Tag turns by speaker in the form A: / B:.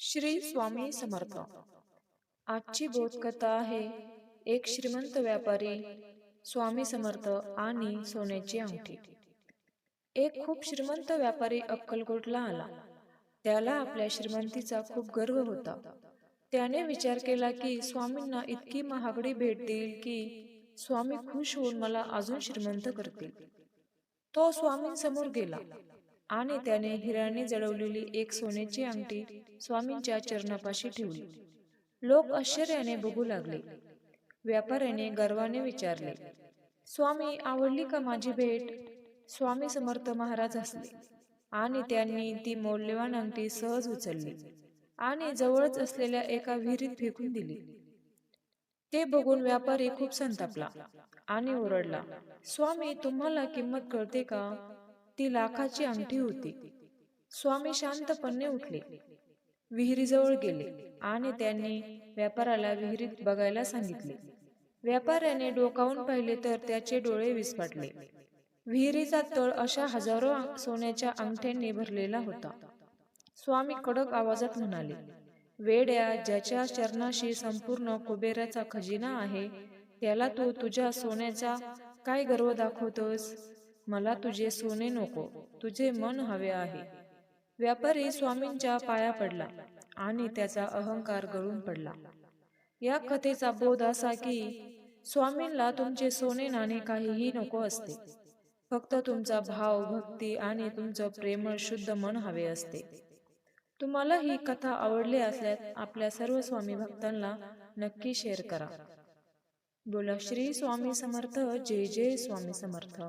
A: श्री स्वामी समर्थ. आजची बोधकथा आहे एक श्रीमंत व्यापारी, स्वामी समर्थ आणि सोन्याची अंगठी. एक खूप श्रीमंत व्यापारी अक्कलकोटला आला. त्याला आपल्या श्रीमंतीचा खूप गर्व होता. त्याने विचार केला की स्वामींना इतकी महागडी भेट देईल की स्वामी खुश होऊन मला अजून श्रीमंत करतील. तो स्वामींसमोर गेला आणि त्याने हिऱ्याने जडवलेली एक सोन्याची अंगठी स्वामींच्या चरणापाशी ठेवली. लोक आश्चर्याने बघू लागले. व्यापाऱ्याने गर्वाने विचारले, स्वामी, आवडली का माझी भेट? स्वामी समर्थ महाराज हसले आणि त्यांनी ती मौल्यवान अंगठी सहज उचलली आणि जवळच असलेल्या एका विहिरीत फेकून दिली. ते बघून व्यापारी खूप संतापला आणि ओरडला, स्वामी, तुम्हाला किंमत कळते का? ती लाखाची अंगठी होती. स्वामी शांतपणे उठले, विहिरीजवळ गेले आणि त्यांनी व्यापाऱ्याला विहिरीत बघायला सांगितले. व्यापाऱ्याने डोकावून पाहिले तर त्याचे डोळे विस्फारले. विहिरीचा तळ अशा हजारो सोन्याच्या अंगठ्यांनी भरलेला होता. स्वामी कडक आवाजात म्हणाले, वेड्या, ज्याच्या चरणाशी संपूर्ण कुबेराचा खजिना आहे, त्याला तू तुझ्या सोन्याचा काय गर्व दाखवतोस? मला तुझे सोने नको, तुझे मन हवे आहे. व्यापारी स्वामींच्या पाया पडला आणि त्याचा अहंकार गळून पडला. या कथेचा बोध असा की स्वामींना तुमचे सोने नाणे काहीही नको असते. फक्त तुमचा भाव, भक्ती आणि तुमचं प्रेमळ शुद्ध मन हवे असते. तुम्हाला ही कथा आवडली असल्यास आपल्या सर्व स्वामी भक्तांना नक्की शेअर करा. बोला श्री स्वामी समर्थ. जय जय स्वामी समर्थ.